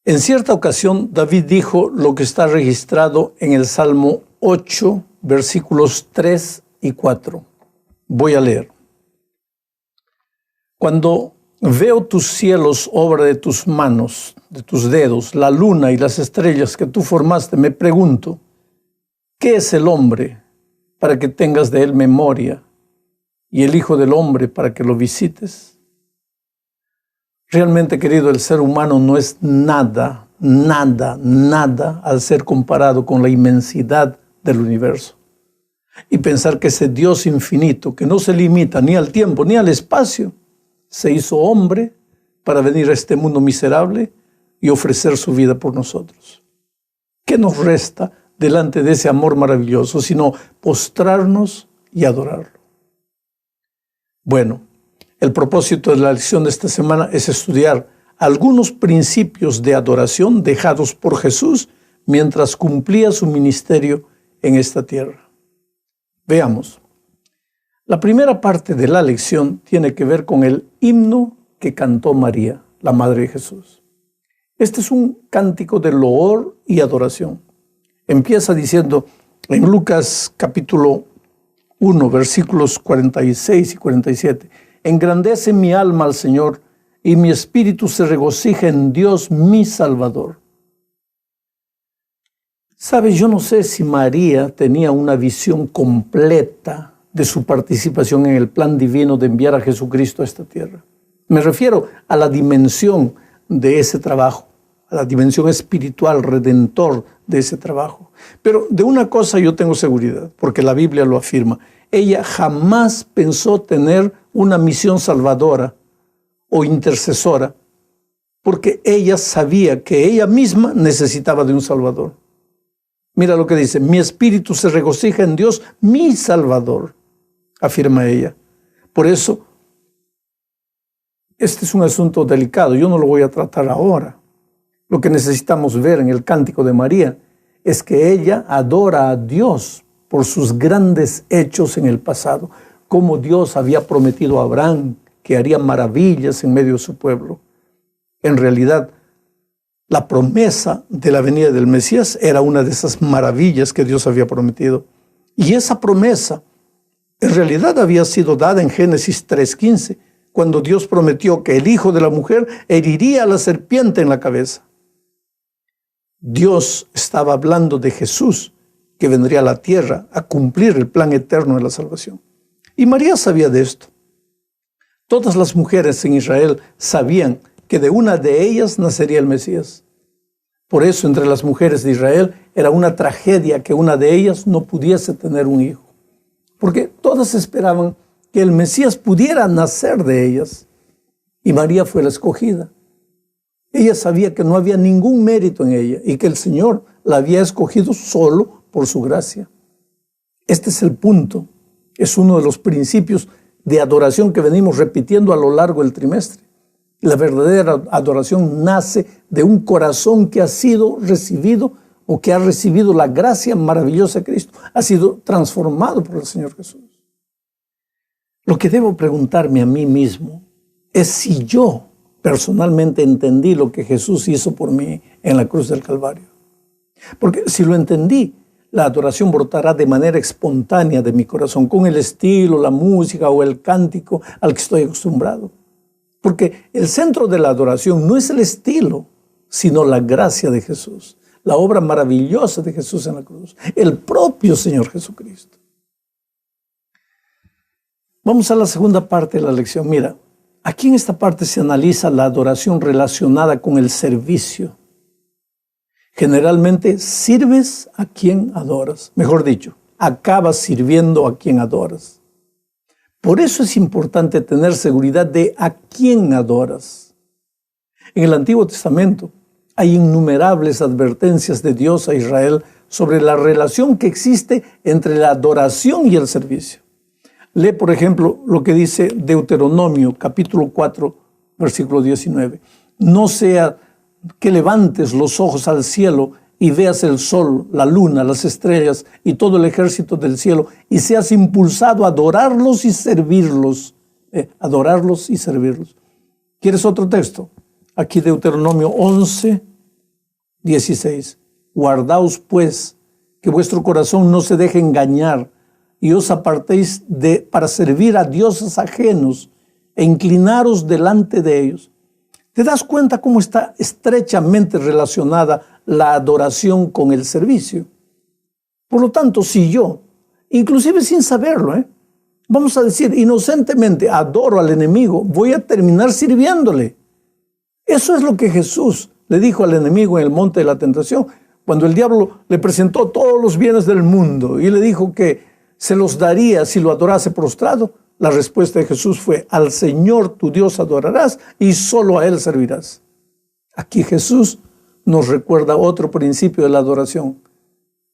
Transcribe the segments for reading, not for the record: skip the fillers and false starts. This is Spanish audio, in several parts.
En cierta ocasión, David dijo lo que está registrado en el Salmo 8, versículos 3 y 4. Voy a leer. Cuando veo tus cielos, obra de tus manos, de tus dedos, la luna y las estrellas que tú formaste, me pregunto, ¿qué es el hombre para que tengas de él memoria y el Hijo del Hombre para que lo visites? Realmente, querido, el ser humano no es nada al ser comparado con la inmensidad del universo. Y pensar que ese Dios infinito, que no se limita ni al tiempo ni al espacio, se hizo hombre para venir a este mundo miserable y ofrecer su vida por nosotros. ¿Qué nos resta delante de ese amor maravilloso, sino postrarnos y adorarlo? Bueno, el propósito de la lección de esta semana es estudiar algunos principios de adoración dejados por Jesús mientras cumplía su ministerio en esta tierra. Veamos. La primera parte de la lección tiene que ver con el himno que cantó María, la Madre de Jesús. Este es un cántico de loor y adoración. Empieza diciendo en Lucas capítulo 1, versículos 46 y 47, engrandece mi alma al Señor y mi espíritu se regocija en Dios mi Salvador. ¿Sabes? Yo no sé si María tenía una visión completa de su participación en el plan divino de enviar a Jesucristo a esta tierra. Me refiero a la dimensión de ese trabajo, a la dimensión espiritual, redentor de ese trabajo. Pero de una cosa yo tengo seguridad, porque la Biblia lo afirma. Ella jamás pensó tener una misión salvadora o intercesora, porque ella sabía que ella misma necesitaba de un Salvador. Mira lo que dice, mi espíritu se regocija en Dios, mi Salvador, afirma ella. Por eso, este es un asunto delicado, yo no lo voy a tratar ahora. Lo que necesitamos ver en el cántico de María es que ella adora a Dios por sus grandes hechos en el pasado, como Dios había prometido a Abraham que haría maravillas en medio de su pueblo. En realidad, la promesa de la venida del Mesías era una de esas maravillas que Dios había prometido. Y esa promesa en realidad había sido dada en Génesis 3:15, cuando Dios prometió que el hijo de la mujer heriría a la serpiente en la cabeza. Dios estaba hablando de Jesús, que vendría a la tierra a cumplir el plan eterno de la salvación. Y María sabía de esto. Todas las mujeres en Israel sabían que de una de ellas nacería el Mesías. Por eso entre las mujeres de Israel era una tragedia que una de ellas no pudiese tener un hijo. Porque todas esperaban que el Mesías pudiera nacer de ellas. Y María fue la escogida. Ella sabía que no había ningún mérito en ella y que el Señor la había escogido solo por su gracia. Este es el punto. Es uno de los principios de adoración que venimos repitiendo a lo largo del trimestre. La verdadera adoración nace de un corazón que ha sido recibido o que ha recibido la gracia maravillosa de Cristo. Ha sido transformado por el Señor Jesús. Lo que debo preguntarme a mí mismo es si yo personalmente entendí lo que Jesús hizo por mí en la cruz del Calvario. Porque si lo entendí, la adoración brotará de manera espontánea de mi corazón, con el estilo, la música o el cántico al que estoy acostumbrado. Porque el centro de la adoración no es el estilo, sino la gracia de Jesús, la obra maravillosa de Jesús en la cruz, el propio Señor Jesucristo. Vamos a la segunda parte de la lección. Mira, aquí en esta parte se analiza la adoración relacionada con el servicio. Generalmente sirves a quien adoras. Mejor dicho, acabas sirviendo a quien adoras. Por eso es importante tener seguridad de a quién adoras. En el Antiguo Testamento hay innumerables advertencias de Dios a Israel sobre la relación que existe entre la adoración y el servicio. Lee, por ejemplo, lo que dice Deuteronomio, capítulo 4, versículo 19. No sea que levantes los ojos al cielo y veas el sol, la luna, las estrellas y todo el ejército del cielo y seas impulsado a adorarlos y servirlos. Adorarlos y servirlos. ¿Quieres otro texto? Aquí Deuteronomio 11, 16. Guardaos pues, que vuestro corazón no se deje engañar y os apartéis para servir a dioses ajenos e inclinaros delante de ellos. ¿Te das cuenta cómo está estrechamente relacionada la adoración con el servicio? Por lo tanto, si yo, inclusive sin saberlo, vamos a decir inocentemente, adoro al enemigo, voy a terminar sirviéndole. Eso es lo que Jesús le dijo al enemigo en el monte de la tentación, cuando el diablo le presentó todos los bienes del mundo y le dijo que se los daría si lo adorase prostrado. La respuesta de Jesús fue: al Señor tu Dios adorarás y solo a Él servirás. Aquí Jesús nos recuerda otro principio de la adoración.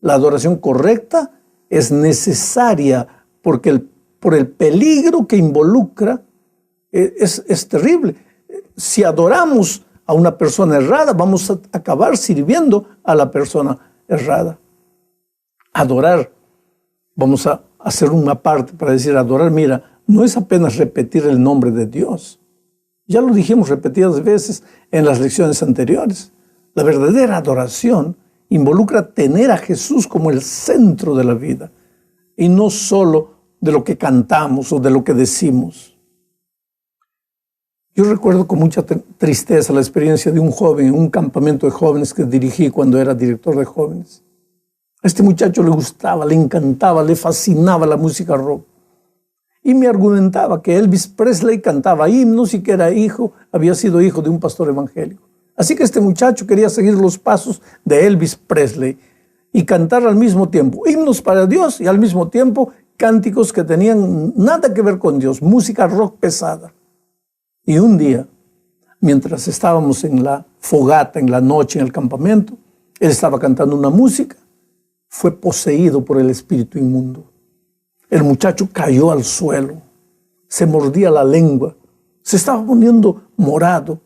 La adoración correcta es necesaria por el peligro que involucra. Es terrible. Si adoramos a una persona errada, vamos a acabar sirviendo a la persona errada. Adorar, vamos a hacer una parte para decir adorar, mira, no es apenas repetir el nombre de Dios. Ya lo dijimos repetidas veces en las lecciones anteriores. La verdadera adoración involucra tener a Jesús como el centro de la vida y no solo de lo que cantamos o de lo que decimos. Yo recuerdo con mucha tristeza la experiencia de un joven en un campamento de jóvenes que dirigí cuando era director de jóvenes. A este muchacho le gustaba, le encantaba, le fascinaba la música rock. Y me argumentaba que Elvis Presley cantaba himnos y que había sido hijo de un pastor evangélico. Así que este muchacho quería seguir los pasos de Elvis Presley y cantar al mismo tiempo himnos para Dios y al mismo tiempo cánticos que tenían nada que ver con Dios, música rock pesada. Y un día, mientras estábamos en la fogata, en la noche, en el campamento, él estaba cantando una música, fue poseído por el espíritu inmundo. El muchacho cayó al suelo, se mordía la lengua, se estaba poniendo morado.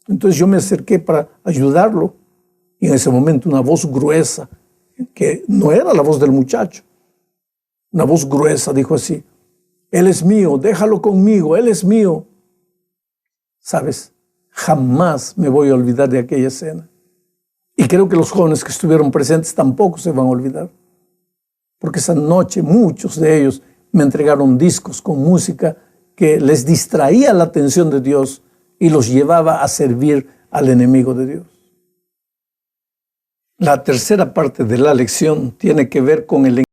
Entonces yo me acerqué para ayudarlo y en ese momento una voz gruesa, que no era la voz del muchacho, una voz gruesa dijo así: Él es mío, déjalo conmigo, Él es mío. ¿Sabes? Jamás me voy a olvidar de aquella escena. Y creo que los jóvenes que estuvieron presentes tampoco se van a olvidar. Porque esa noche muchos de ellos me entregaron discos con música que les distraía la atención de Dios y los llevaba a servir al enemigo de Dios. La tercera parte de la lección tiene que ver con el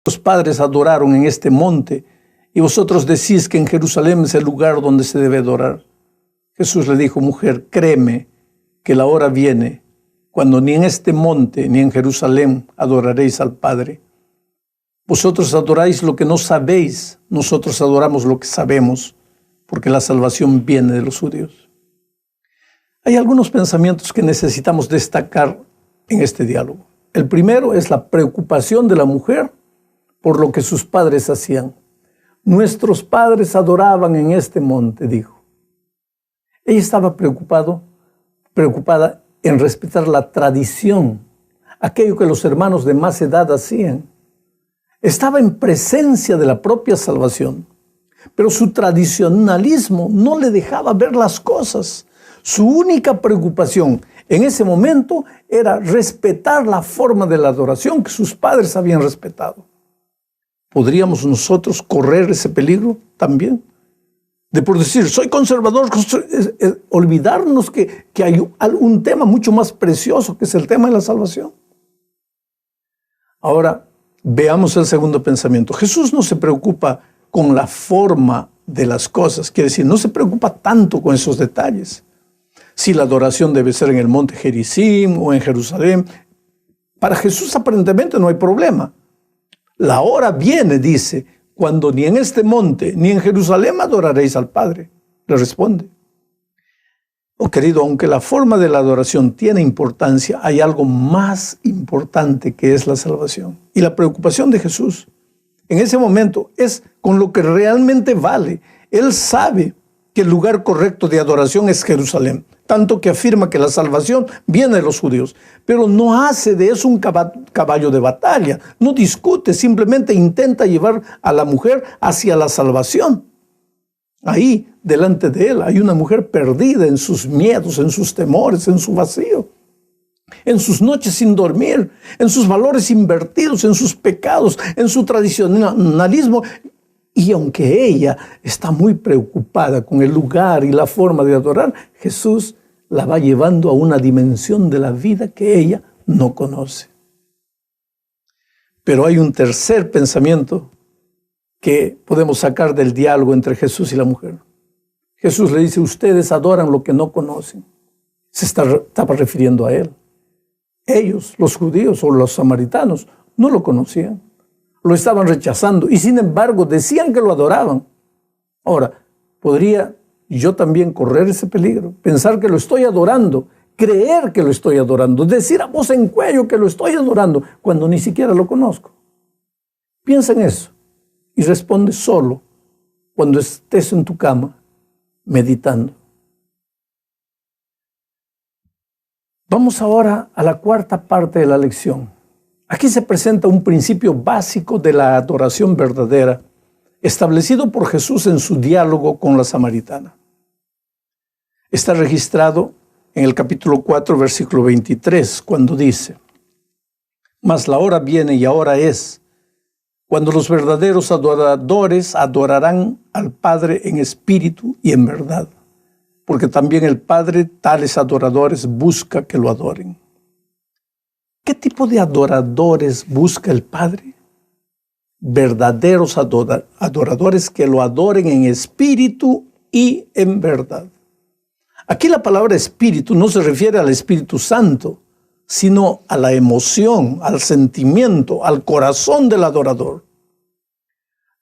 Los padres adoraron en este monte y vosotros decís que en Jerusalén es el lugar donde se debe adorar. Jesús le dijo: mujer, créeme que la hora viene cuando ni en este monte ni en Jerusalén adoraréis al Padre. Vosotros adoráis lo que no sabéis, nosotros adoramos lo que sabemos, porque la salvación viene de los judíos. Hay algunos pensamientos que necesitamos destacar en este diálogo. El primero es la preocupación de la mujer por lo que sus padres hacían. Nuestros padres adoraban en este monte, dijo. Ella estaba preocupada en respetar la tradición, aquello que los hermanos de más edad hacían. Estaba en presencia de la propia salvación, pero su tradicionalismo no le dejaba ver las cosas. Su única preocupación en ese momento era respetar la forma de la adoración que sus padres habían respetado. ¿Podríamos nosotros correr ese peligro también? De por decir, soy conservador, olvidarnos que hay un tema mucho más precioso, que es el tema de la salvación. Ahora, veamos el segundo pensamiento. Jesús no se preocupa con la forma de las cosas, quiere decir, no se preocupa tanto con esos detalles. Si la adoración debe ser en el monte Gerizim o en Jerusalén, para Jesús aparentemente no hay problema. La hora viene, dice, cuando ni en este monte ni en Jerusalén adoraréis al Padre. Le responde. Oh querido, aunque la forma de la adoración tiene importancia, hay algo más importante que es la salvación. Y la preocupación de Jesús en ese momento es con lo que realmente vale. Él sabe que el lugar correcto de adoración es Jerusalén, tanto que afirma que la salvación viene de los judíos, pero no hace de eso un caballo de batalla, no discute, simplemente intenta llevar a la mujer hacia la salvación. Ahí, delante de él, hay una mujer perdida en sus miedos, en sus temores, en su vacío, en sus noches sin dormir, en sus valores invertidos, en sus pecados, en su tradicionalismo. Y aunque ella está muy preocupada con el lugar y la forma de adorar, Jesús la va llevando a una dimensión de la vida que ella no conoce. Pero hay un tercer pensamiento que podemos sacar del diálogo entre Jesús y la mujer. Jesús le dice, ustedes adoran lo que no conocen. Se estaba refiriendo a él. Ellos, los judíos o los samaritanos, no lo conocían. Lo estaban rechazando y sin embargo decían que lo adoraban. Ahora, ¿podría yo también correr ese peligro? Pensar que lo estoy adorando, creer que lo estoy adorando, decir a voz en cuello que lo estoy adorando cuando ni siquiera lo conozco. Piensa en eso y responde solo cuando estés en tu cama meditando. Vamos ahora a la cuarta parte de la lección. Aquí se presenta un principio básico de la adoración verdadera, establecido por Jesús en su diálogo con la samaritana. Está registrado en el capítulo 4, versículo 23, cuando dice, mas la hora viene y ahora es, cuando los verdaderos adoradores adorarán al Padre en espíritu y en verdad, porque también el Padre tales adoradores busca que lo adoren. ¿Qué tipo de adoradores busca el Padre? Verdaderos adoradores que lo adoren en espíritu y en verdad. Aquí la palabra espíritu no se refiere al Espíritu Santo, sino a la emoción, al sentimiento, al corazón del adorador.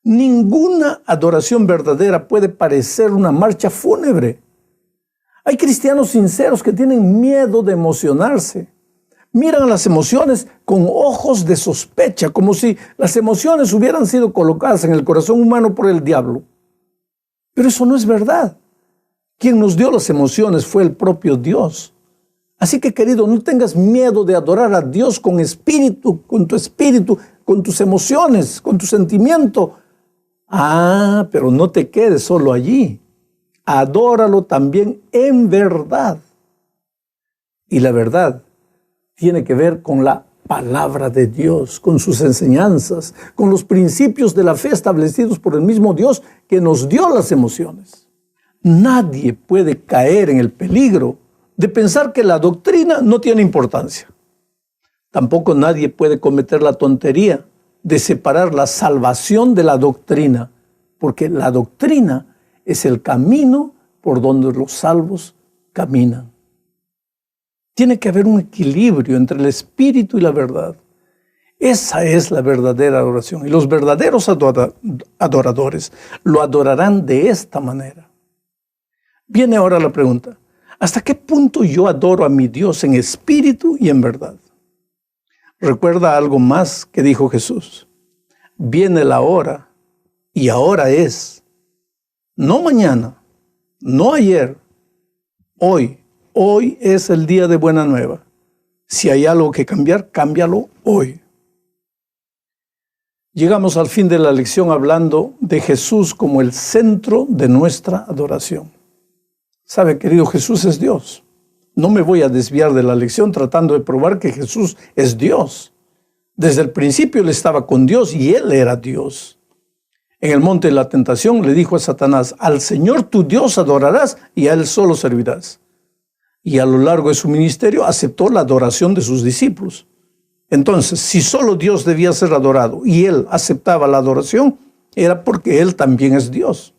Ninguna adoración verdadera puede parecer una marcha fúnebre. Hay cristianos sinceros que tienen miedo de emocionarse. Miran las emociones con ojos de sospecha, como si las emociones hubieran sido colocadas en el corazón humano por el diablo. Pero eso no es verdad. Quien nos dio las emociones fue el propio Dios. Así que, querido, no tengas miedo de adorar a Dios con espíritu, con tu espíritu, con tus emociones, con tu sentimiento. Pero no te quedes solo allí. Adóralo también en verdad. Y la verdad tiene que ver con la palabra de Dios, con sus enseñanzas, con los principios de la fe establecidos por el mismo Dios que nos dio las emociones. Nadie puede caer en el peligro de pensar que la doctrina no tiene importancia. Tampoco nadie puede cometer la tontería de separar la salvación de la doctrina, porque la doctrina es el camino por donde los salvos caminan. Tiene que haber un equilibrio entre el espíritu y la verdad. Esa es la verdadera adoración. Y los verdaderos adoradores lo adorarán de esta manera. Viene ahora la pregunta, ¿hasta qué punto yo adoro a mi Dios en espíritu y en verdad? Recuerda algo más que dijo Jesús. Viene la hora y ahora es. No mañana, no ayer, hoy. Hoy es el día de buena nueva. Si hay algo que cambiar, cámbialo hoy. Llegamos al fin de la lección hablando de Jesús como el centro de nuestra adoración. ¿Sabe, querido? Jesús es Dios. No me voy a desviar de la lección tratando de probar que Jesús es Dios. Desde el principio Él estaba con Dios y Él era Dios. En el monte de la tentación le dijo a Satanás: al Señor tu Dios adorarás y a Él solo servirás. Y a lo largo de su ministerio aceptó la adoración de sus discípulos. Entonces, si solo Dios debía ser adorado y Él aceptaba la adoración, era porque Él también es Dios.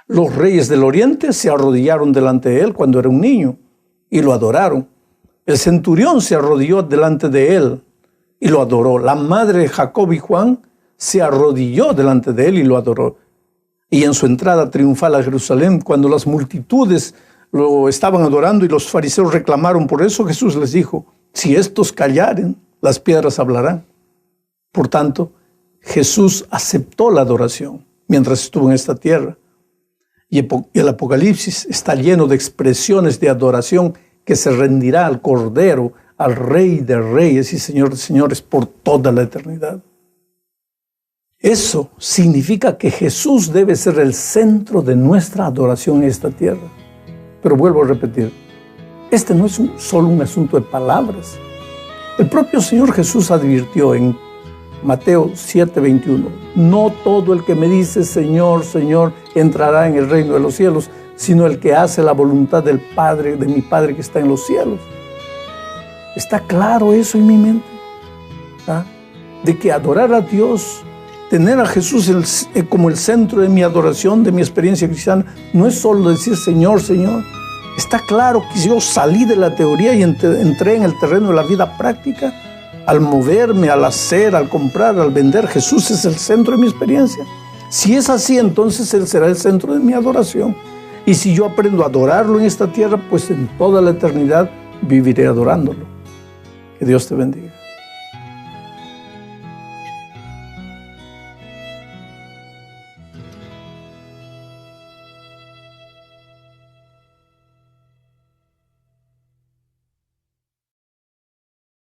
Los reyes del oriente se arrodillaron delante de Él cuando era un niño y lo adoraron. El centurión se arrodilló delante de Él y lo adoró. La madre de Jacob y Juan se arrodilló delante de Él y lo adoró. Y en su entrada triunfal a Jerusalén, cuando las multitudes lo estaban adorando y los fariseos reclamaron por eso, Jesús les dijo: si estos callaren, las piedras hablarán. Por tanto, Jesús aceptó la adoración mientras estuvo en esta tierra. Y el Apocalipsis está lleno de expresiones de adoración que se rendirá al Cordero, al Rey de Reyes y Señor de Señores por toda la eternidad. Eso significa que Jesús debe ser el centro de nuestra adoración en esta tierra. Pero vuelvo a repetir, este no es solo un asunto de palabras. El propio Señor Jesús advirtió en Mateo 7:21, no todo el que me dice Señor, Señor, entrará en el reino de los cielos, sino el que hace la voluntad del Padre, de mi Padre que está en los cielos. ¿Está claro eso en mi mente? ¿Ah? De que adorar a Dios, tener a Jesús como el centro de mi adoración, de mi experiencia cristiana, no es solo decir Señor, Señor. Está claro que yo salí de la teoría y entré en el terreno de la vida práctica. Al moverme, al hacer, al comprar, al vender, Jesús es el centro de mi experiencia. Si es así, entonces Él será el centro de mi adoración. Y si yo aprendo a adorarlo en esta tierra, pues en toda la eternidad viviré adorándolo. Que Dios te bendiga.